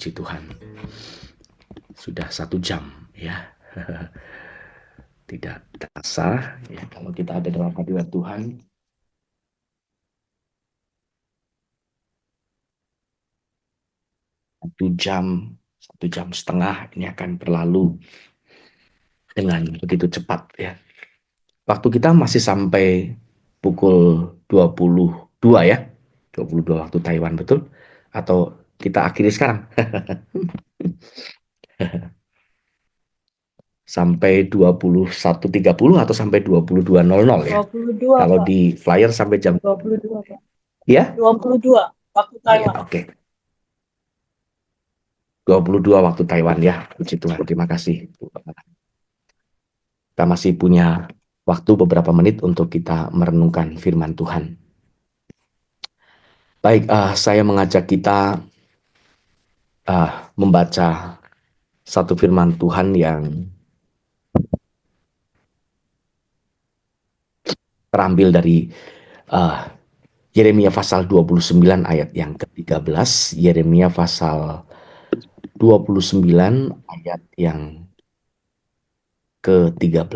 puji Tuhan. Sudah 1 jam ya. Tidak terasa ya kalau kita ada dalam hadirat Tuhan. Satu jam setengah ini akan berlalu dengan begitu cepat ya. Waktu kita masih sampai pukul 22 ya. 22 waktu Taiwan, betul? Atau kita akhiri sekarang? Sampai 21.30 atau sampai 22.00 ya? 22, Kalau Pak. di flyer sampai jam 22, Pak. ya? 22 waktu Oh ya, Taiwan. oke. 22 waktu Taiwan ya. Puji Tuhan, terima kasih. Kita masih punya waktu beberapa menit untuk kita merenungkan firman Tuhan. Baik, saya mengajak kita membaca satu firman Tuhan yang terambil dari Yeremia pasal 29 ayat yang ke-13, Yeremia pasal 29 ayat yang ke-13.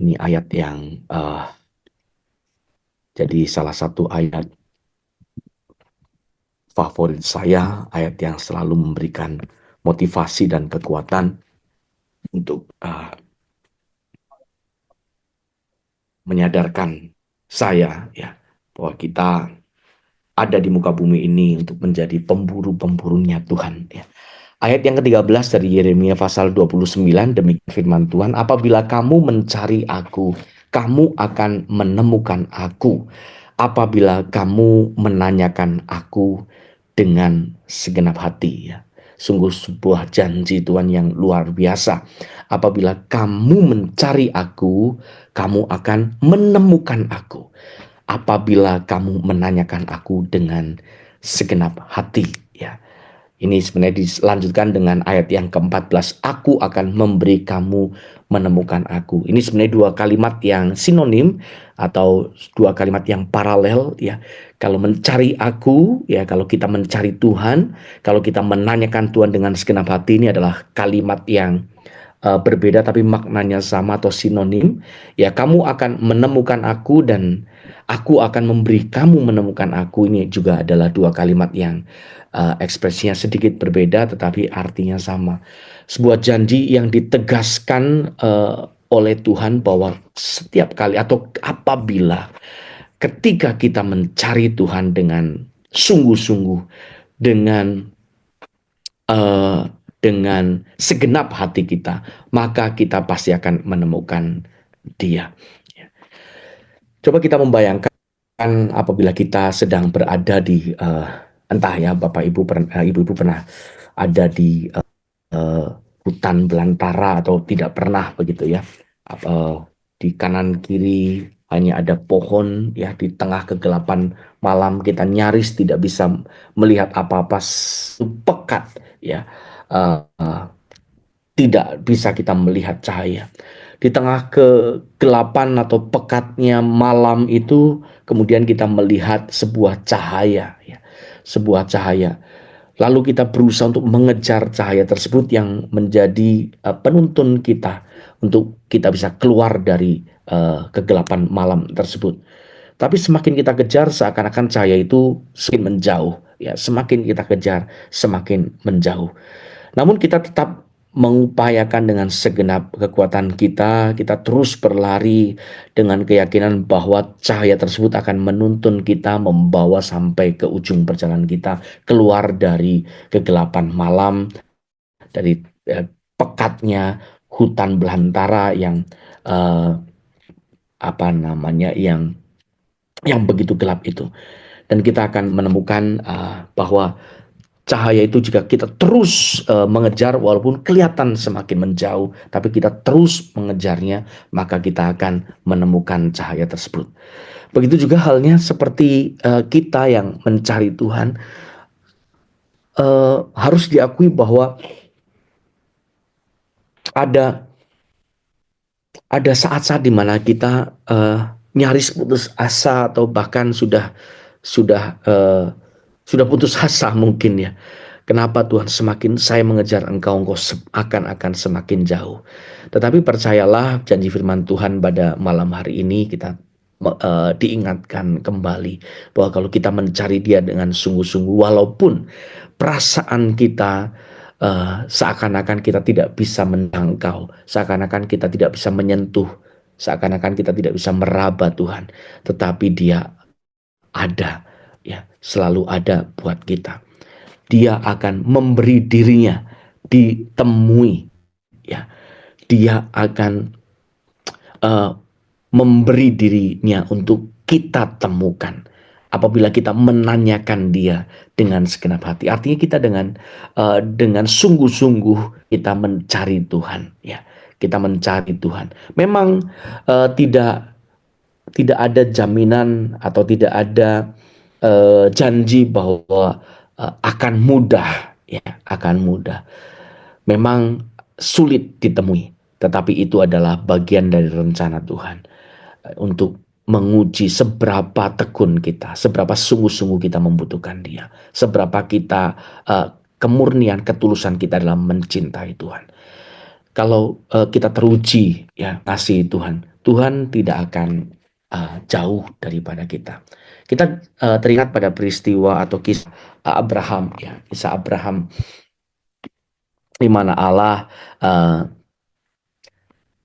Ini ayat yang jadi salah satu ayat favorit saya, ayat yang selalu memberikan motivasi dan kekuatan untuk menyadarkan saya ya bahwa kita ada di muka bumi ini untuk menjadi pemburu-pemburunya Tuhan ya. Ayat yang ke-13 dari Yeremia pasal 29, demikian firman Tuhan, apabila kamu mencari aku, kamu akan menemukan aku. Apabila kamu menanyakan aku dengan segenap hati ya. Sungguh sebuah janji Tuhan yang luar biasa. Apabila kamu mencari aku, kamu akan menemukan aku. Apabila kamu menanyakan aku dengan segenap hati ya. Ini sebenarnya dilanjutkan dengan ayat yang ke-14. Aku akan memberi kamu menemukan aku. Ini sebenarnya dua kalimat yang sinonim atau dua kalimat yang paralel ya. Kalau mencari aku ya, kalau kita mencari Tuhan, kalau kita menanyakan Tuhan dengan segenap hati, ini adalah kalimat yang berbeda tapi maknanya sama atau sinonim. Ya, kamu akan menemukan aku dan aku akan memberi kamu menemukan aku. Ini juga adalah dua kalimat yang ekspresinya sedikit berbeda tetapi artinya sama. Sebuah janji yang ditegaskan oleh Tuhan bahwa setiap kali atau apabila ketika kita mencari Tuhan dengan sungguh-sungguh, dengan segenap hati kita, maka kita pasti akan menemukan Dia. Coba kita membayangkan apabila kita sedang berada di entah ya Bapak Ibu Ibu-ibu pernah ada di hutan belantara atau tidak pernah begitu ya. Di kanan kiri hanya ada pohon ya, di tengah kegelapan malam kita nyaris tidak bisa melihat apa-apa, pekat ya. Tidak bisa kita melihat cahaya. Di tengah kegelapan atau pekatnya malam itu, kemudian kita melihat sebuah cahaya ya. Sebuah cahaya. Lalu kita berusaha untuk mengejar cahaya tersebut yang menjadi penuntun kita untuk kita bisa keluar dari kegelapan malam tersebut. Tapi semakin kita kejar, seakan-akan cahaya itu semakin menjauh ya. Semakin kita kejar, semakin menjauh. Namun kita tetap mengupayakan dengan segenap kekuatan kita terus berlari dengan keyakinan bahwa cahaya tersebut akan menuntun kita, membawa sampai ke ujung perjalanan kita, keluar dari kegelapan malam, dari pekatnya hutan belantara yang yang begitu gelap itu. Dan kita akan menemukan bahwa cahaya itu jika kita terus mengejar, walaupun kelihatan semakin menjauh, tapi kita terus mengejarnya, maka kita akan menemukan cahaya tersebut. Begitu juga halnya seperti kita yang mencari Tuhan, harus diakui bahwa ada saat-saat di mana kita nyaris putus asa atau bahkan sudah sudah putus asa mungkin ya. Kenapa Tuhan, semakin saya mengejar Engkau akan semakin jauh. Tetapi percayalah janji firman Tuhan pada malam hari ini kita diingatkan kembali bahwa kalau kita mencari Dia dengan sungguh-sungguh, walaupun perasaan kita seakan-akan kita tidak bisa menjangkau, seakan-akan kita tidak bisa menyentuh, seakan-akan kita tidak bisa meraba Tuhan, tetapi Dia ada, ya, selalu ada buat kita. Dia akan memberi dirinya ditemui, ya. Dia akan memberi dirinya untuk kita temukan apabila kita menanyakan Dia dengan segenap hati. Artinya kita dengan sungguh-sungguh kita mencari Tuhan, ya. Kita mencari Tuhan. Memang tidak ada jaminan atau tidak ada janji bahwa akan mudah, ya, akan mudah. Memang sulit ditemui, tetapi itu adalah bagian dari rencana Tuhan untuk menguji seberapa tekun kita, seberapa sungguh-sungguh kita membutuhkan Dia, seberapa kita kemurnian, ketulusan kita dalam mencintai Tuhan. Kalau kita teruji, ya, kasih Tuhan, Tuhan tidak akan jauh daripada kita. Kita teringat pada peristiwa atau kisah Abraham, ya, kisah Abraham di mana Allah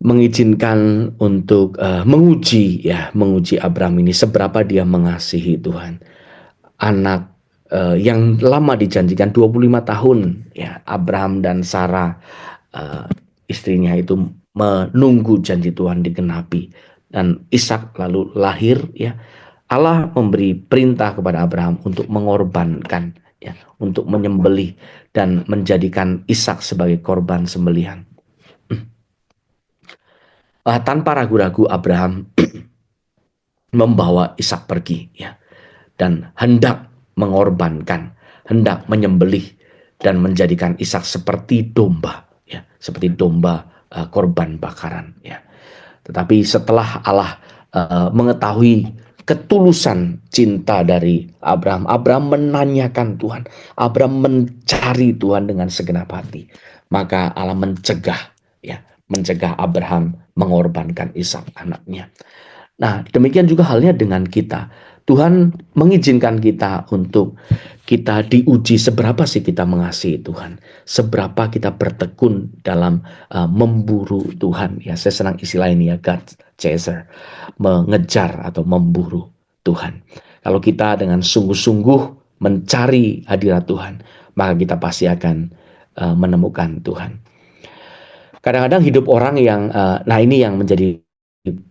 mengizinkan untuk menguji Abraham ini seberapa dia mengasihi Tuhan. Anak yang lama dijanjikan 25 tahun, ya, Abraham dan Sarah istrinya itu menunggu janji Tuhan digenapi dan Ishak lalu lahir, ya. Allah memberi perintah kepada Abraham untuk mengorbankan, ya, untuk menyembelih dan menjadikan Ishak sebagai korban sembelihan. Tanpa ragu-ragu Abraham membawa Ishak pergi, ya, dan hendak mengorbankan, hendak menyembelih dan menjadikan Ishak seperti domba, ya, seperti domba korban bakaran, ya. Tetapi setelah Allah mengetahui ketulusan cinta dari Abraham, Abraham menanyakan Tuhan, Abraham mencari Tuhan dengan segenap hati, maka Allah mencegah Abraham mengorbankan Ishak anaknya. Nah, demikian juga halnya dengan kita. Tuhan mengizinkan kita untuk kita diuji seberapa sih kita mengasihi Tuhan, seberapa kita bertekun dalam memburu Tuhan. Ya, saya senang istilah ini, ya, God chaser, mengejar atau memburu Tuhan. Kalau kita dengan sungguh-sungguh mencari hadirat Tuhan, maka kita pasti akan menemukan Tuhan. Kadang-kadang hidup orang yang, nah ini yang menjadi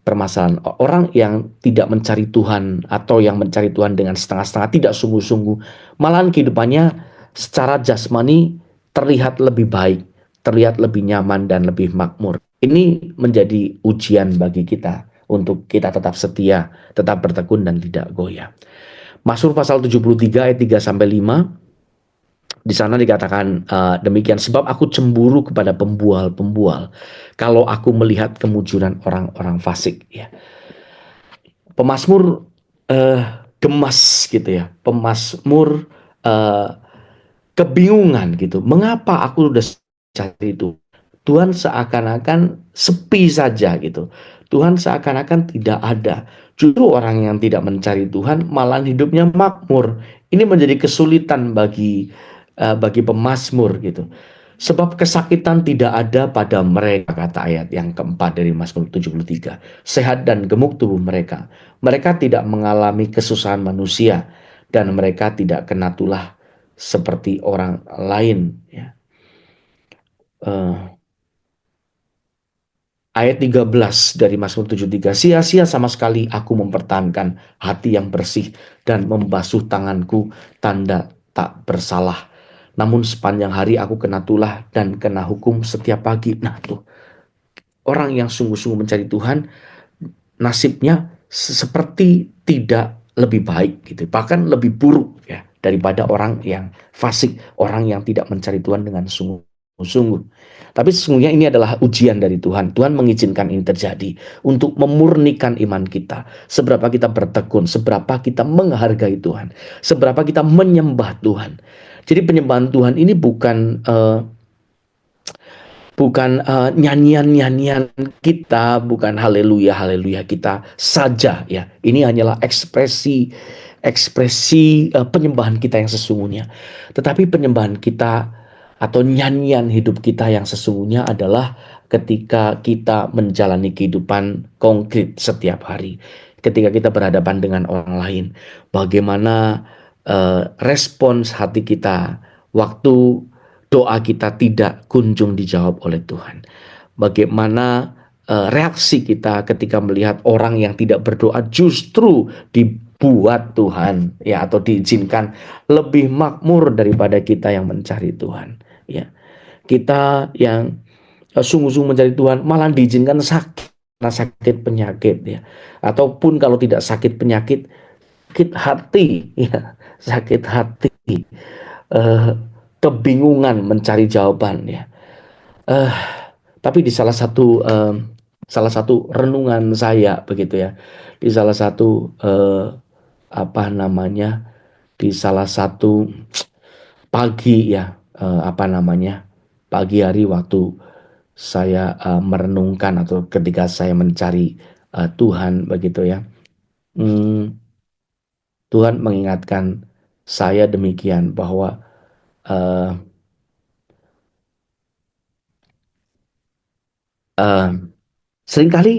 permasalahan, orang yang tidak mencari Tuhan atau yang mencari Tuhan dengan setengah-setengah, tidak sungguh-sungguh, malahan kehidupannya secara jasmani terlihat lebih baik, terlihat lebih nyaman dan lebih makmur. Ini menjadi ujian bagi kita untuk kita tetap setia, tetap bertekun dan tidak goyah. Mazmur pasal 73 ayat 3-5, di sana dikatakan demikian, sebab aku cemburu kepada pembual-pembual kalau aku melihat kemujuran orang-orang fasik, ya. Pemazmur gemas gitu, ya. Pemazmur kebingungan gitu. Mengapa aku udah cari itu? Tuhan seakan-akan sepi saja gitu. Tuhan seakan-akan tidak ada. Justru orang yang tidak mencari Tuhan malah hidupnya makmur. Ini menjadi kesulitan bagi pemazmur gitu. Sebab kesakitan tidak ada pada mereka, kata ayat yang keempat dari Mazmur 73. Sehat dan gemuk tubuh mereka. Mereka tidak mengalami kesusahan manusia dan mereka tidak kena tulah seperti orang lain, ya. Ayat 13 dari Mazmur 73, sia-sia sama sekali aku mempertahankan hati yang bersih dan membasuh tanganku tanda tak bersalah. Namun sepanjang hari aku kena tulah dan kena hukum setiap pagi. Nah tuh, orang yang sungguh-sungguh mencari Tuhan, nasibnya seperti tidak lebih baik gitu, bahkan lebih buruk, ya, daripada orang yang fasik, orang yang tidak mencari Tuhan dengan sungguh. sungguh-sungguh. Tapi sesungguhnya ini adalah ujian dari Tuhan. Tuhan mengizinkan ini terjadi untuk memurnikan iman kita. Seberapa kita bertekun, seberapa kita menghargai Tuhan, seberapa kita menyembah Tuhan. Jadi penyembahan Tuhan ini bukan nyanyian-nyanyian kita, bukan haleluya haleluya kita saja ya. Ini hanyalah ekspresi penyembahan kita yang sesungguhnya. Tetapi penyembahan kita atau nyanyian hidup kita yang sesungguhnya adalah ketika kita menjalani kehidupan konkret setiap hari. Ketika kita berhadapan dengan orang lain, bagaimana respons hati kita waktu doa kita tidak kunjung dijawab oleh Tuhan. Bagaimana reaksi kita ketika melihat orang yang tidak berdoa justru dibuat Tuhan ya, atau diizinkan lebih makmur daripada kita yang mencari Tuhan ya. Kita yang sungguh-sungguh mencari Tuhan malah diizinkan sakit penyakit ya, ataupun kalau tidak sakit penyakit, sakit hati ya, sakit hati, kebingungan mencari jawaban ya. Tapi di salah satu renungan saya begitu ya, di salah satu di salah satu pagi ya, pagi hari waktu saya merenungkan atau ketika saya mencari Tuhan begitu ya, Tuhan mengingatkan saya demikian bahwa seringkali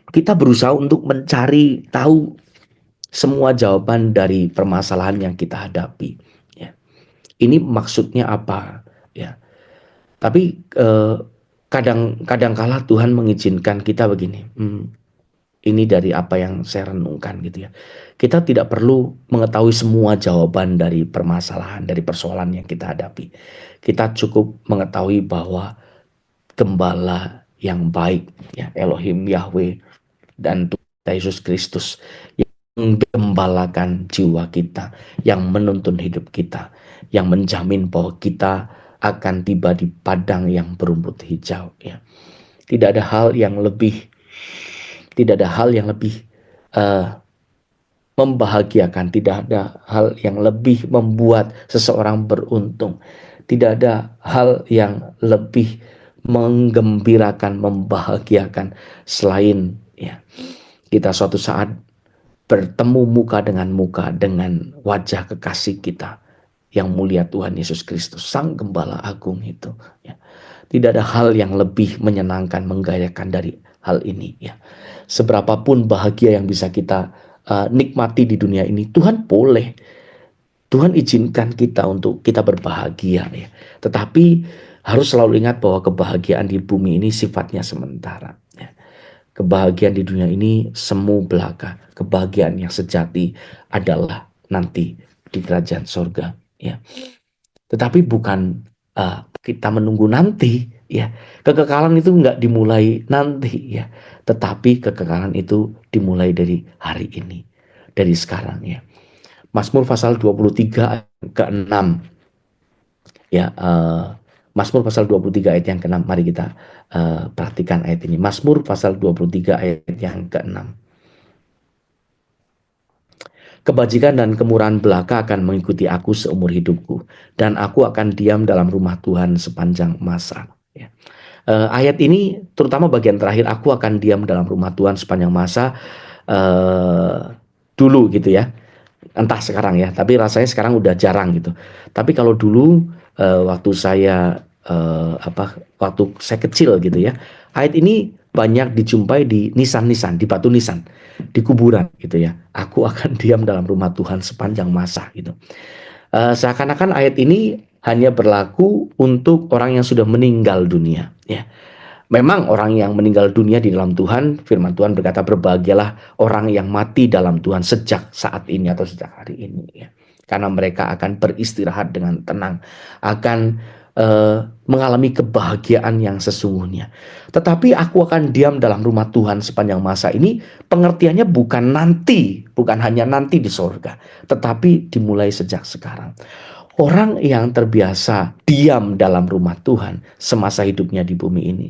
kita berusaha untuk mencari tahu semua jawaban dari permasalahan yang kita hadapi. Ya. Ini maksudnya apa? Ya. Tapi kadang-kala Tuhan mengizinkan kita begini. Ini dari apa yang saya renungkan gitu ya. Kita tidak perlu mengetahui semua jawaban dari permasalahan, dari persoalan yang kita hadapi. Kita cukup mengetahui bahwa Gembala yang baik ya, Elohim Yahweh dan Tuhan Yesus Kristus yang menggembalakan jiwa kita, yang menuntun hidup kita, yang menjamin bahwa kita akan tiba di padang yang berumput hijau ya. Tidak ada hal yang lebih membahagiakan, tidak ada hal yang lebih membuat seseorang beruntung, tidak ada hal yang lebih menggembirakan, membahagiakan selain ya kita suatu saat bertemu muka dengan wajah kekasih kita yang mulia, Tuhan Yesus Kristus, Sang Gembala Agung itu ya. Tidak ada hal yang lebih menyenangkan, menggairahkan dari hal ini ya. Seberapapun bahagia yang bisa kita nikmati di dunia ini, Tuhan izinkan kita untuk kita berbahagia ya. Tetapi harus selalu ingat bahwa kebahagiaan di bumi ini sifatnya sementara ya. Kebahagiaan di dunia ini semu belaka. Kebahagiaan yang sejati adalah nanti di kerajaan sorga ya. Tetapi bukan kita menunggu nanti ya. Kekekalan itu enggak dimulai nanti ya, tetapi kekekalan itu dimulai dari hari ini, dari sekarang ya. Mazmur pasal 23 ayat ke-6 ya, Mazmur pasal 23 ayat yang ke-6. Mari kita perhatikan ayat ini. Mazmur pasal 23 ayat yang ke-6. Kebajikan dan kemurahan belaka akan mengikuti aku seumur hidupku, dan aku akan diam dalam rumah Tuhan sepanjang masa. Ya. Ayat ini terutama bagian terakhir, aku akan diam dalam rumah Tuhan sepanjang masa, dulu gitu ya. Entah sekarang ya, tapi rasanya sekarang udah jarang gitu. Tapi kalau dulu waktu saya kecil gitu ya, ayat ini banyak dijumpai di nisan-nisan, di batu nisan, di kuburan gitu ya. Aku akan diam dalam rumah Tuhan sepanjang masa gitu. Seakan-akan ayat ini hanya berlaku untuk orang yang sudah meninggal dunia ya. Memang orang yang meninggal dunia di dalam Tuhan, firman Tuhan berkata, berbahagialah orang yang mati dalam Tuhan sejak saat ini atau sejak hari ini ya. Karena mereka akan beristirahat dengan tenang, akan mengalami kebahagiaan yang sesungguhnya. Tetapi aku akan diam dalam rumah Tuhan sepanjang masa ini, pengertiannya bukan nanti, bukan hanya nanti di sorga, tetapi dimulai sejak sekarang. Orang yang terbiasa diam dalam rumah Tuhan semasa hidupnya di bumi ini,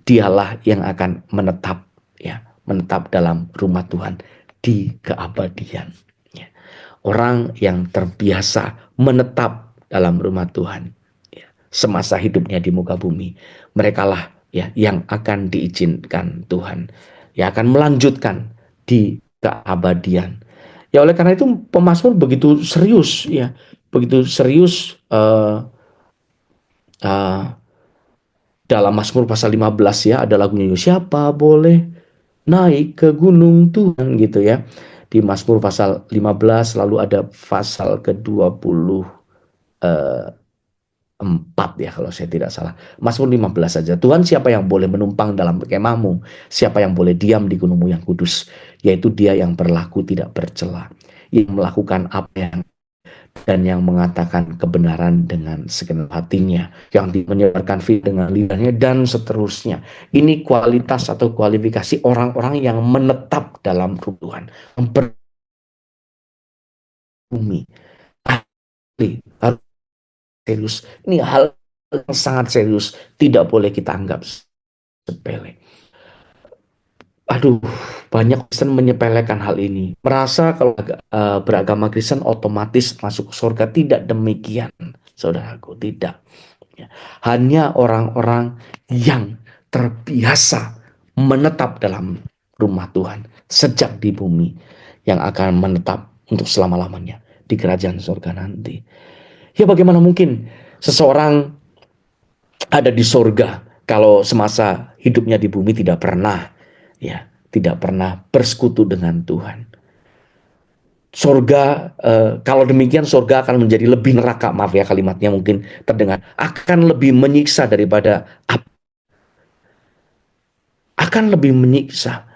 dialah yang akan menetap, ya, menetap dalam rumah Tuhan di keabadian. Ya. Orang yang terbiasa menetap dalam rumah Tuhan, ya, semasa hidupnya di muka bumi, merekalah, ya, yang akan diizinkan Tuhan, yang akan melanjutkan di keabadian. Ya, oleh karena itu pemazmur begitu serius, ya, begitu serius, dalam Mazmur pasal 15, ya, ada lagunya, siapa boleh naik ke gunung Tuhan, gitu ya. Di Mazmur pasal 15 lalu ada pasal ke-24, ya, kalau saya tidak salah. Mazmur 15 saja. Tuhan, siapa yang boleh menumpang dalam kemahmu? Siapa yang boleh diam di gunungmu yang kudus? Yaitu dia yang berlaku tidak bercela, yang melakukan apa yang dan yang mengatakan kebenaran dengan segenap hatinya, yang menyebarkan firman dengan lidahnya, dan seterusnya. Ini kualitas atau kualifikasi orang-orang yang menetap dalam Tuhan, berbumi. Ahli, harus serius. Ini hal yang sangat serius, tidak boleh kita anggap sepele. Aduh, banyak Kristen menyepelekan hal ini. Merasa kalau beragama Kristen otomatis masuk surga. Tidak demikian, saudaraku, tidak. Ya. Hanya orang-orang yang terbiasa menetap dalam rumah Tuhan sejak di bumi yang akan menetap untuk selama-lamanya di kerajaan surga nanti. Ya, bagaimana mungkin seseorang ada di surga kalau semasa hidupnya di bumi tidak pernah, ya, tidak pernah bersekutu dengan Tuhan. Surga, kalau demikian surga akan menjadi lebih neraka, maaf ya kalimatnya mungkin terdengar, akan lebih menyiksa daripada api, akan lebih menyiksa.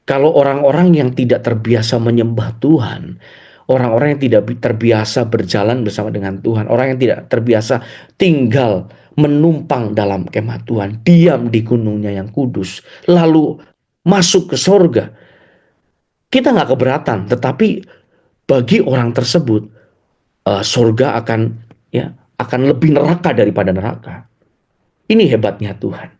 Kalau orang-orang yang tidak terbiasa menyembah Tuhan, orang-orang yang tidak terbiasa berjalan bersama dengan Tuhan, orang yang tidak terbiasa tinggal menumpang dalam kemah Tuhan, diam di gunungnya yang kudus, lalu masuk ke surga, kita nggak keberatan. Tetapi bagi orang tersebut, surga akan, ya, akan lebih neraka daripada neraka. Ini hebatnya Tuhan.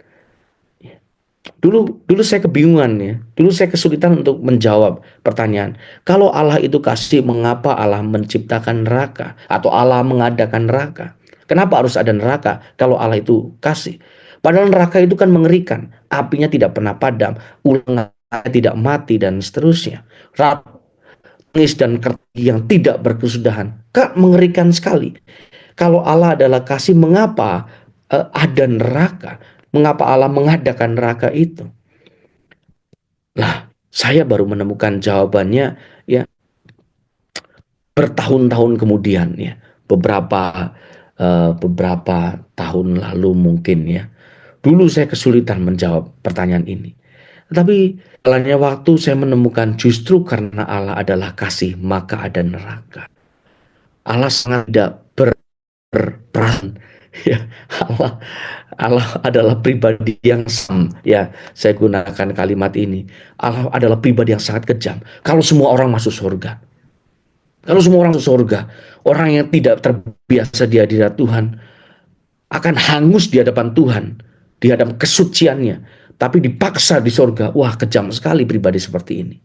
Dulu saya kebingungan, ya. Dulu saya kesulitan untuk menjawab pertanyaan. Kalau Allah itu kasih, mengapa Allah menciptakan neraka atau Allah mengadakan neraka? Kenapa harus ada neraka kalau Allah itu kasih? Padahal neraka itu kan mengerikan. Apinya tidak pernah padam, ularnya tidak mati, dan seterusnya. Tangis dan kerti yang tidak berkesudahan. Kak, mengerikan sekali. Kalau Allah adalah kasih, mengapa ada neraka? Mengapa Allah mengadakan neraka itu? Nah, saya baru menemukan jawabannya, ya, bertahun-tahun kemudian, ya. Beberapa tahun lalu mungkin, ya. Dulu saya kesulitan menjawab pertanyaan ini. Tetapi jalannya waktu saya menemukan justru karena Allah adalah kasih, maka ada neraka. Allah sangat tidak berperan. Ya, Allah Allah adalah pribadi yang ya, saya gunakan kalimat ini. Allah adalah pribadi yang sangat kejam. Kalau semua orang masuk surga, kalau semua orang masuk surga, orang yang tidak terbiasa di hadirat Tuhan akan hangus di hadapan Tuhan, di hadapan kesuciannya, tapi dipaksa di surga. Wah, kejam sekali pribadi seperti ini.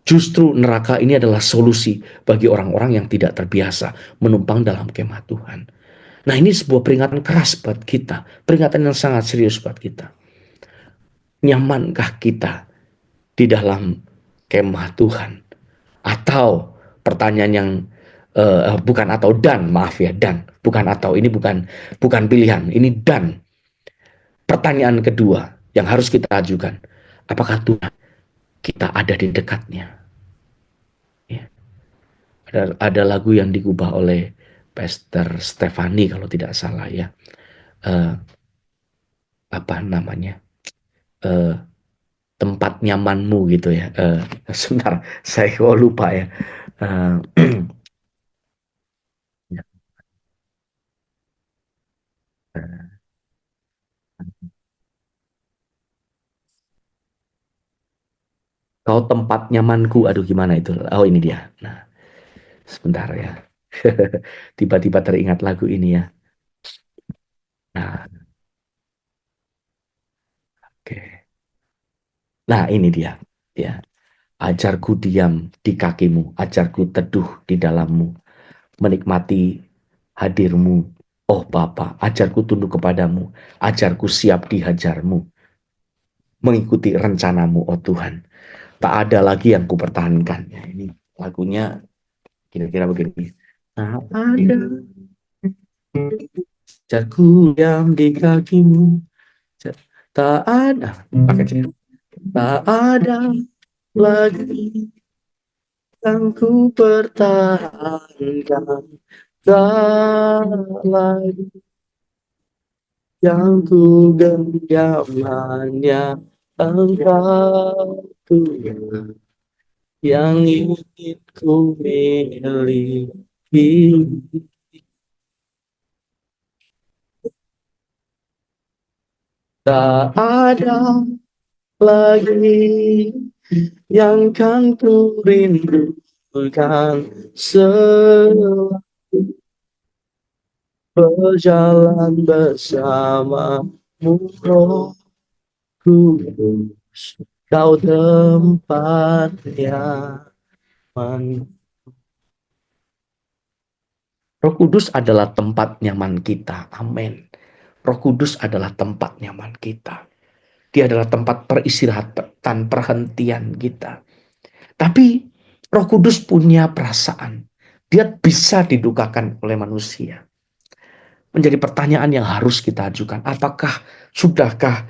Justru neraka ini adalah solusi bagi orang-orang yang tidak terbiasa menumpang dalam kemah Tuhan. Nah, ini sebuah peringatan keras buat kita, peringatan yang sangat serius buat kita. Nyamankah kita di dalam kemah Tuhan? Atau pertanyaan yang bukan atau dan, maaf ya, dan bukan atau, ini bukan bukan pilihan, ini dan. Pertanyaan kedua yang harus kita ajukan, apakah Tuhan kita ada di dekatnya? Ya. Ada lagu yang digubah oleh Pastor Stefani kalau tidak salah, ya. Eh, apa namanya? Eh, tempat nyamanmu, gitu ya. Sebentar, saya kok lupa, ya. Eh, kau tempat nyamanku, aduh gimana itu? Oh, ini dia. Nah, Sebentar ya. Tiba-tiba teringat lagu ini ya. Nah, oke. Nah, ini dia. Ya. Ajarku diam di kakimu, ajarku teduh di dalammu, menikmati hadirmu. Oh Bapa, ajarku tunduk kepadamu, ajarku siap dihajarmu, mengikuti rencanamu, oh Tuhan. Tak ada lagi yang kupertahankan. Ya, ini lagunya kira-kira begini. Tak ada, ajarku diam di kakimu, tak ada, pakai C. Tak ada lagi yang ku pertahankan, tak lagi yang ku genggam hanya Engkau Tuhan yang ingin ku miliki. Tak ada lagi yang kan ku rindukan selalu berjalan bersamamu, Roh Kudus, kau tempat nyaman. Roh Kudus adalah tempat nyaman kita. Amin. Roh Kudus adalah tempat nyaman kita. Dia adalah tempat peristirahatan, perhentian kita. Tapi Roh Kudus punya perasaan. Dia bisa didukakan oleh manusia. Menjadi pertanyaan yang harus kita ajukan. Sudahkah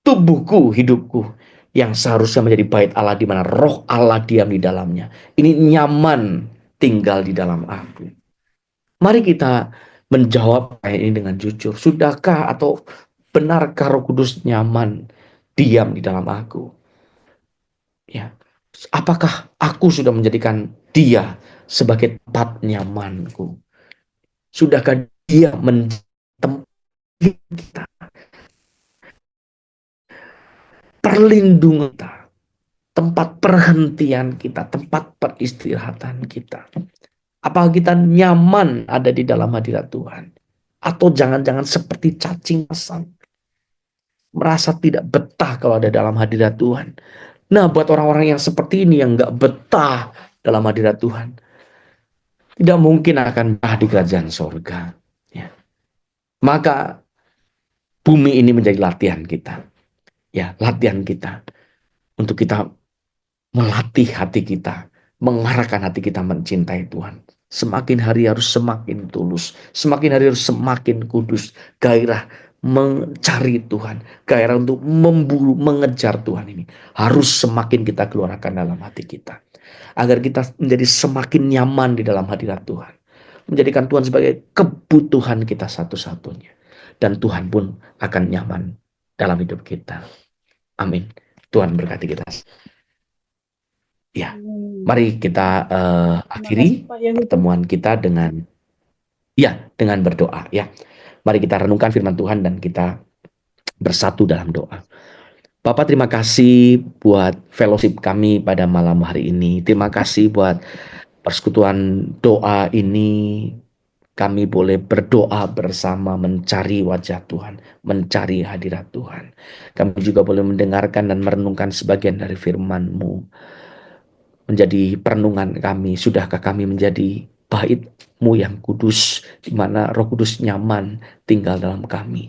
tubuhku, hidupku, yang seharusnya menjadi bait Allah di mana roh Allah diam di dalamnya, ini nyaman tinggal di dalam aku? Mari kita menjawab ini dengan jujur. Sudahkah atau benarkah Roh Kudus nyaman diam di dalam aku? Ya. Apakah aku sudah menjadikan dia sebagai tempat nyamanku? Sudahkah dia menjadi tempat kita, perlindungan kita, tempat perhentian kita, tempat peristirahatan kita? Apakah kita nyaman ada di dalam hadirat Tuhan? Atau jangan-jangan seperti cacing pasang, merasa tidak betah kalau ada dalam hadirat Tuhan. Nah, buat orang-orang yang seperti ini, yang gak betah dalam hadirat Tuhan, tidak mungkin akan betah di kerajaan sorga. Ya. Maka bumi ini menjadi latihan kita. Ya, latihan kita untuk kita melatih hati kita, mengarahkan hati kita mencintai Tuhan. Semakin hari harus semakin tulus, semakin hari harus semakin kudus, gairah mencari Tuhan, gairah untuk memburu, mengejar Tuhan ini harus semakin kita keluarkan dalam hati kita, agar kita menjadi semakin nyaman di dalam hadirat Tuhan, menjadikan Tuhan sebagai kebutuhan kita satu-satunya, dan Tuhan pun akan nyaman dalam hidup kita. Amin. Tuhan berkati kita. Ya, mari kita akhiri pertemuan kita dengan berdoa ya. Mari kita renungkan firman Tuhan dan kita bersatu dalam doa. Bapak, terima kasih buat fellowship kami pada malam hari ini. Terima kasih buat persekutuan doa ini. Kami boleh berdoa bersama, mencari wajah Tuhan, mencari hadirat Tuhan. Kami juga boleh mendengarkan dan merenungkan sebagian dari firman-Mu menjadi perenungan kami. Sudahkah kami menjadi bait-Mu yang kudus, di mana Roh Kudus nyaman tinggal dalam kami?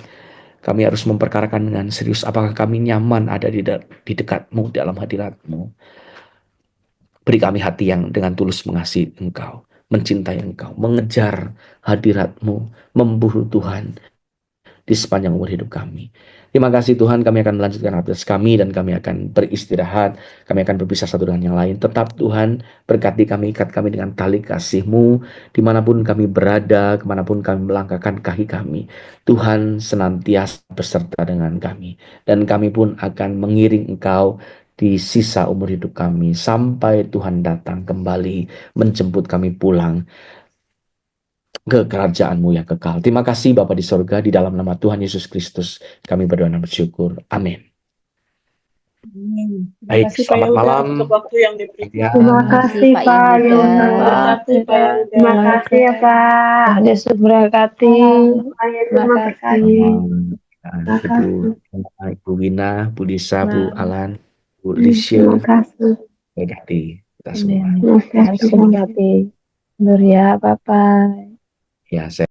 Kami harus memperkarakan dengan serius, apakah kami nyaman ada di dekat-Mu, dalam hadirat-Mu. Beri kami hati yang dengan tulus mengasihi Engkau, mencintai Engkau, mengejar hadirat-Mu, memburu Tuhan di sepanjang umur hidup kami. Terima kasih Tuhan, kami akan melanjutkan aktivitas kami dan kami akan beristirahat, kami akan berpisah satu dengan yang lain. Tetap Tuhan, berkati kami, ikat kami dengan tali kasih-Mu, dimanapun kami berada, kemanapun kami melangkahkan kaki kami. Tuhan senantiasa beserta dengan kami, dan kami pun akan mengiring Engkau di sisa umur hidup kami, sampai Tuhan datang kembali, menjemput kami pulang ke kerajaan-Mu yang kekal. Terima kasih Bapa di sorga, di dalam nama Tuhan Yesus Kristus kami berdoa dan bersyukur. Amin. Terima Baik, kasih Pak selamat Yuda malam. untuk waktu yang diberikan. Ya, Terima kasih Pak Pak Yuda. Yuda. Terima kasih Pak Yuda. Terima kasih ya Pak. Tuhan Yesus berkati. Terima kasih. Ibu Ibu Wina, Bu Lisa, Bu Nah. Alan, Bu Terima Lisha, kasih. berkati kita semua. Amin. Terima Tuhan Yesus kasih. berkati. Nur ya, Bapak. Ya, saya